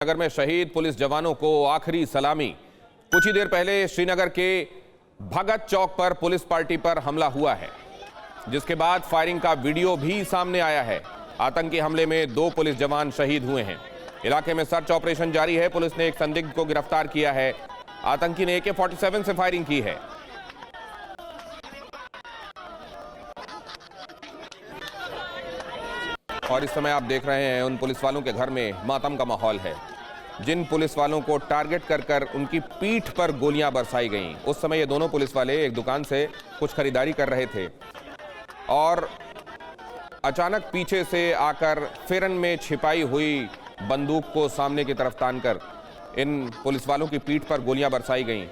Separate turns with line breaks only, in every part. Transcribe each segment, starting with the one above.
नगर में शहीद पुलिस जवानों को आखिरी सलामी। कुछ ही देर पहले श्रीनगर के भगत चौक पर पुलिस पार्टी पर हमला हुआ है, जिसके बाद फायरिंग का वीडियो भी सामने आया है। आतंकी हमले में 2 पुलिस जवान शहीद हुए हैं। इलाके में सर्च ऑपरेशन जारी है। पुलिस ने एक संदिग्ध को गिरफ्तार किया है। आतंकी ने AK-47 से फायरिंग की है। और इस समय आप देख रहे हैं उन पुलिस वालों के घर में मातम का माहौल है, जिन पुलिस वालों को टारगेट कर उनकी पीठ पर गोलियां बरसाई गईं। उस समय ये दोनों पुलिस वाले एक दुकान से कुछ खरीदारी कर रहे थे और अचानक पीछे से आकर फेरन में छिपाई हुई बंदूक को सामने की तरफ तानकर इन पुलिस वालों की पीठ पर गोलियां बरसाई गईं।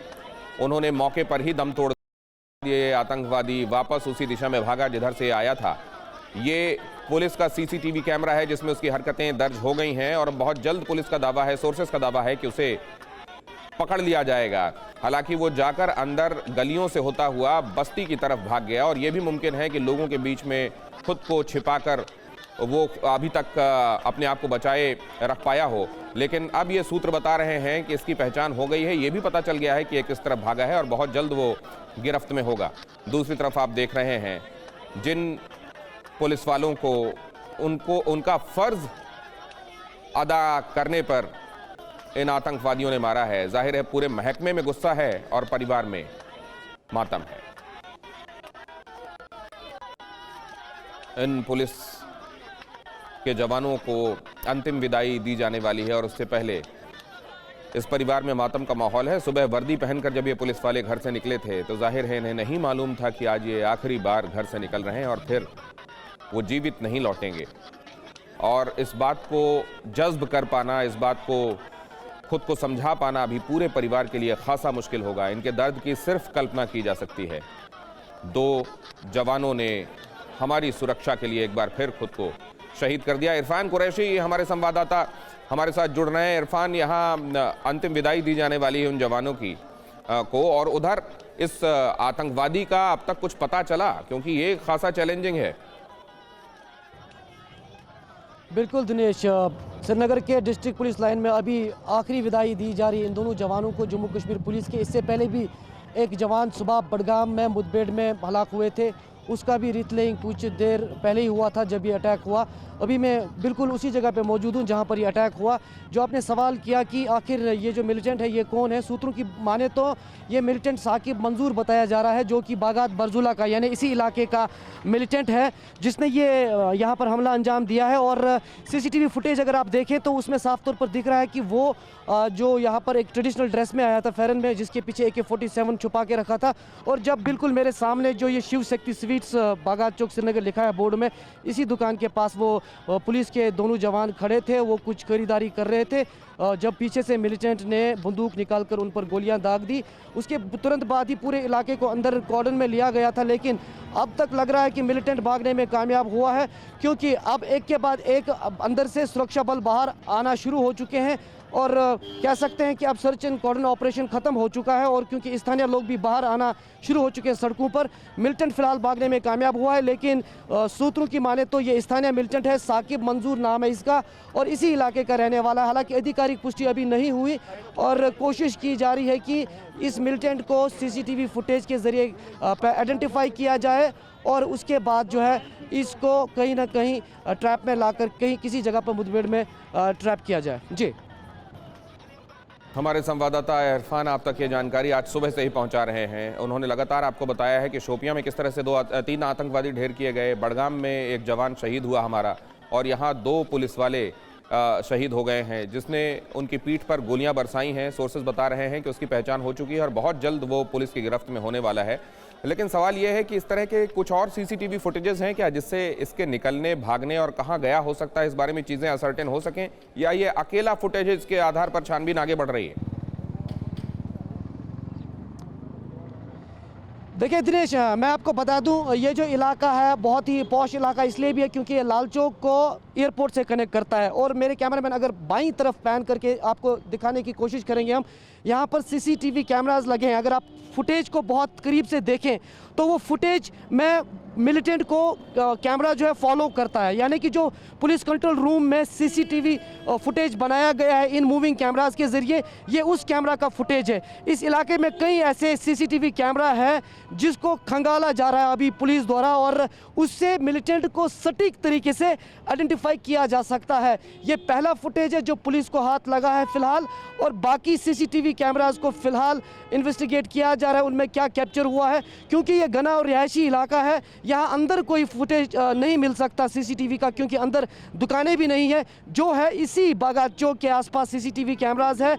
उन्होंने मौके पर ही दम तोड़ दिए। आतंकवादी वापस उसी दिशा में भागा जिधर से आया था। ये पुलिस का CCTV कैमरा है जिसमें उसकी हरकतें दर्ज हो गई हैं और बहुत जल्द पुलिस का दावा है, सोर्सेस का दावा है कि उसे पकड़ लिया जाएगा। हालांकि वो जाकर अंदर गलियों से होता हुआ बस्ती की तरफ भाग गया और ये भी मुमकिन है कि लोगों के बीच में खुद को छिपाकर वो अभी तक अपने आप को बचाए रख पाया हो। लेकिन अब ये सूत्र बता रहे हैं कि इसकी पहचान हो गई है। ये भी पता चल गया है कि ये किस तरफ भागा है और बहुत जल्द वो गिरफ्त में होगा। दूसरी तरफ आप देख रहे हैं जिन पुलिस वालों को उनका फर्ज अदा करने पर इन आतंकवादियों ने मारा है। जाहिर है पूरे महकमे में गुस्सा है और परिवार में मातम है। इन पुलिस के जवानों को अंतिम विदाई दी जाने वाली है और उससे पहले इस परिवार में मातम का माहौल है। सुबह वर्दी पहनकर जब ये पुलिस वाले घर से निकले थे तो जाहिर है इन्हें नहीं मालूम था कि आज ये आखिरी बार घर से निकल रहे हैं और फिर वो जीवित नहीं लौटेंगे। और इस बात को जज्ब कर पाना, इस बात को खुद को समझा पाना अभी पूरे परिवार के लिए खासा मुश्किल होगा। इनके दर्द की सिर्फ कल्पना की जा सकती है। 2 जवानों ने हमारी सुरक्षा के लिए एक बार फिर खुद को शहीद कर दिया। इरफान कुरैशी हमारे संवाददाता हमारे साथ जुड़ रहे हैं। इरफान, यहाँ अंतिम विदाई दी जाने वाली है उन जवानों की को, और उधर इस आतंकवादी का अब तक कुछ पता चला? क्योंकि ये खासा चैलेंजिंग है।
बिल्कुल दिनेश, श्रीनगर के डिस्ट्रिक्ट पुलिस लाइन में अभी आखिरी विदाई दी जा रही है इन दोनों जवानों को जम्मू कश्मीर पुलिस के। इससे पहले भी एक जवान सुबह बडगाम में मुठभेड़ में हलाक हुए थे, उसका भी रीटेलिंग कुछ देर पहले ही हुआ था जब ये अटैक हुआ। अभी मैं बिल्कुल उसी जगह पे मौजूद हूँ जहाँ पर ये अटैक हुआ। जो आपने सवाल किया कि आखिर ये जो मिलिटेंट है ये कौन है, सूत्रों की माने तो ये मिलिटेंट साकिब मंजूर बताया जा रहा है, जो कि बागात बरजुला का यानी इसी इलाके का मिलिटेंट है जिसने ये यहाँ पर हमला अंजाम दिया है। और CCTV फुटेज अगर आप देखें तो उसमें साफ तौर पर दिख रहा है कि वो जो यहाँ पर एक ट्रेडिशनल ड्रेस में आया था फेरन में, जिसके पीछे AK-47 छुपा के रखा था। और जब बिल्कुल मेरे सामने जो ये शिव शक्ति स्वीट्स बागात चौक श्रीनगर लिखा है बोर्ड में, इसी दुकान के पास वो पुलिस के दोनों जवान खड़े थे। वो कुछ खरीदारी कर रहे थे जब पीछे से मिलिटेंट ने बंदूक निकालकर उन पर गोलियां दाग दी। उसके तुरंत बाद ही पूरे इलाके को अंदर कॉर्डन में लिया गया था, लेकिन अब तक लग रहा है कि मिलिटेंट भागने में कामयाब हुआ है, क्योंकि अब एक के बाद एक अंदर से सुरक्षा बल बाहर आना शुरू हो चुके हैं। और कह सकते हैं कि अब सर्च एंड कॉर्डन ऑपरेशन खत्म हो चुका है और क्योंकि स्थानीय लोग भी बाहर आना शुरू हो चुके हैं सड़कों पर। मिलिटेंट फिलहाल भागने में कामयाब हुआ है, लेकिन सूत्रों की माने तो ये स्थानीय मिलिटेंट है, साकिब मंजूर नाम है इसका और इसी इलाके का रहने वाला है। हालांकि आधिकारिक पुष्टि अभी नहीं हुई और कोशिश की जा रही है कि इस मिलिटेंट को CCTV फुटेज के जरिए आइडेंटिफाई किया जाए और उसके बाद जो है इसको कहीं ना कहीं ट्रैप में लाकर कहीं किसी जगह पर मुठभेड़ में ट्रैप किया जाए। जी,
हमारे संवाददाता इरफान आप तक ये जानकारी आज सुबह से ही पहुंचा रहे हैं। उन्होंने लगातार आपको बताया है कि शोपियां में किस तरह से 3 आतंकवादी ढेर किए गए, बडगाम में एक जवान शहीद हुआ हमारा, और यहाँ 2 पुलिस वाले शहीद हो गए हैं जिसने उनकी पीठ पर गोलियां बरसाई हैं। सोर्सेज बता रहे हैं कि उसकी पहचान हो चुकी है और बहुत जल्द वो पुलिस की गिरफ्त में होने वाला है। लेकिन सवाल यह है कि इस तरह के कुछ और CCTV फुटेजेस हैं क्या जिससे इसके निकलने, भागने और कहां गया हो सकता है इस बारे में चीजें असर्टेन हो सकें, या ये अकेला फुटेज के आधार पर छानबीन आगे बढ़ रही है?
देखिए दिनेश, मैं आपको बता दूं ये जो इलाका है बहुत ही पॉश इलाका इसलिए भी है क्योंकि ये लाल चौक को एयरपोर्ट से कनेक्ट करता है। और मेरे कैमरामैन अगर बाईं तरफ पैन करके आपको दिखाने की कोशिश करेंगे हम, यहाँ पर CCTV कैमरास लगे हैं। अगर आप फुटेज को बहुत करीब से देखें तो वो फुटेज में मिलिटेंट को कैमरा जो है फॉलो करता है, यानी कि जो पुलिस कंट्रोल रूम में सीसीटीवी फुटेज बनाया गया है इन मूविंग कैमरास के ज़रिए, ये उस कैमरा का फुटेज है। इस इलाके में कई ऐसे सीसीटीवी कैमरा है जिसको खंगाला जा रहा है अभी पुलिस द्वारा, और उससे मिलिटेंट को सटीक तरीके से आइडेंटिफाई किया जा सकता है। ये पहला फुटेज है जो पुलिस को हाथ लगा है फिलहाल, और बाकी सीसीटीवी कैमरास को फिलहाल इन्वेस्टिगेट किया जा रहा है उनमें क्या कैप्चर हुआ है, क्योंकि ये घना और रिहायशी इलाका है। यहाँ अंदर कोई फुटेज नहीं मिल सकता सीसीटीवी का, क्योंकि अंदर दुकानें भी नहीं है। जो है इसी बागात चौक के आसपास सीसीटीवी कैमरास है।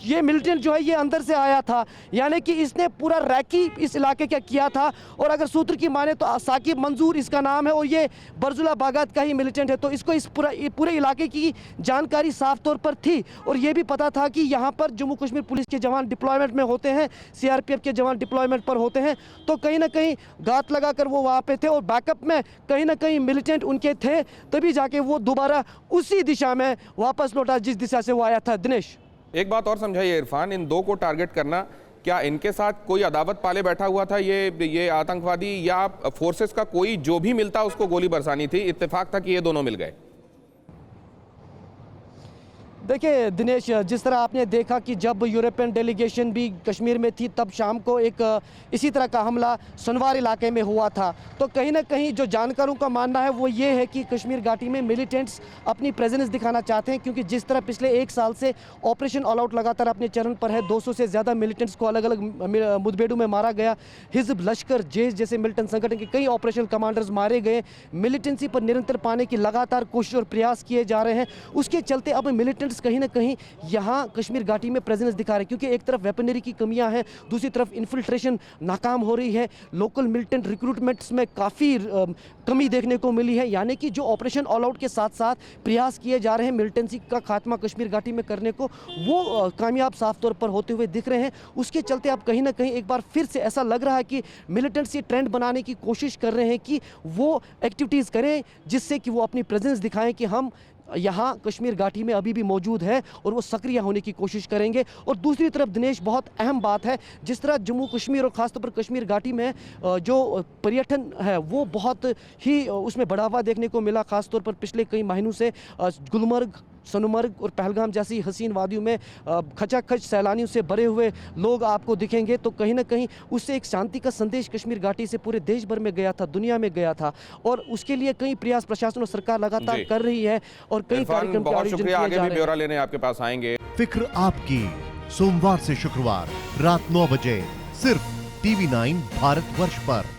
ये मिलिटेंट जो है ये अंदर से आया था, यानी कि इसने पूरा रैकी इस इलाके का किया था, और अगर सूत्र की माने तो साकिब मंजूर इसका नाम है, और ये बरजुला बागात का ही मिलिटेंट है। तो इसको इस पूरे इलाके की जानकारी साफ तौर पर थी, और ये भी पता था कि यहाँ पर जम्मू कश्मीर पुलिस के जवान डिप्लॉयमेंट में होते हैं, सीआरपीएफ के जवान डिप्लॉयमेंट पर होते हैं। तो कहीं ना कहीं घात लगाकर वो वहाँ पे थे, और बैकअप में कहीं ना कहीं मिलिटेंट उनके थे, तभी जाके वो दोबारा उसी दिशा में वापस लौटा जिस दिशा से वो आया था। दिनेश,
एक बात और समझाइए इरफान, इन दो को टारगेट करना, क्या इनके साथ कोई अदावत पाले बैठा हुआ था ये आतंकवादी, या फोर्सेस का कोई जो भी मिलता उसको गोली बरसानी थी? इत्तेफाक था कि ये दोनों मिल गए?
देखिए दिनेश, जिस तरह आपने देखा कि जब यूरोपियन डेलीगेशन भी कश्मीर में थी, तब शाम को एक इसी तरह का हमला सुनवार इलाके में हुआ था। तो कहीं ना कहीं जो जानकारों का मानना है वो ये है कि कश्मीर घाटी में मिलिटेंट्स अपनी प्रेजेंस दिखाना चाहते हैं, क्योंकि जिस तरह पिछले एक साल से ऑपरेशन ऑल आउट लगातार अपने चरण पर है, 200 से ज़्यादा मिलिटेंट्स को अलग अलग मुठभेड़ों में मारा गया। हिजब, लश्कर, जैश जैसे मिलिटेंट संगठन के कई ऑपरेशनल कमांडर्स मारे गए। मिलिटेंसी पर निरंतर पाने की लगातार कोशिश और प्रयास किए जा रहे हैं। उसके चलते अब मिलिटेंट्स कहीं ना कहीं यहाँ कश्मीर घाटी में प्रेजेंस दिखा रहे हैं, क्योंकि एक तरफ वेपनरी की कमियां हैं, दूसरी तरफ इन्फिल्ट्रेशन नाकाम हो रही है, लोकल मिलिटेंट रिक्रूटमेंट्स में काफ़ी कमी देखने को मिली है। यानी कि जो ऑपरेशन ऑल आउट के साथ साथ प्रयास किए जा रहे हैं मिलिटेंसी का खात्मा कश्मीर घाटी में करने को, वो कामयाब साफ तौर पर होते हुए दिख रहे हैं। उसके चलते अब कहीं ना कहीं एक बार फिर से ऐसा लग रहा है कि मिलिटेंट्स ये ट्रेंड बनाने की कोशिश कर रहे हैं कि वो एक्टिविटीज़ करें जिससे कि वो अपनी प्रेजेंस दिखाएं कि हम यहाँ कश्मीर घाटी में अभी भी मौजूद है, और वो सक्रिय होने की कोशिश करेंगे। और दूसरी तरफ दिनेश, बहुत अहम बात है, जिस तरह जम्मू कश्मीर और ख़ासतौर पर कश्मीर घाटी में जो पर्यटन है वो बहुत ही उसमें बढ़ावा देखने को मिला। ख़ासतौर पर पिछले कई महीनों से गुलमर्ग, सोनमर्ग और पहलगाम जैसी हसीन वादियों में खचाखच सैलानियों से भरे हुए लोग आपको दिखेंगे। तो कहीं ना कहीं उससे एक शांति का संदेश कश्मीर घाटी से पूरे देश भर में गया था, दुनिया में गया था, और उसके लिए कई प्रयास प्रशासन और सरकार लगातार कर रही है, और कई कार्यक्रम के
बहुत
आयोजन
शुक्रिया।
किए
आगे
जा
भी
रहे हैं।
ब्यौरा लेने आपके पास आएंगे।
फिक्र आपकी, सोमवार से शुक्रवार रात 9 बजे सिर्फ TV9 भारतवर्ष पर।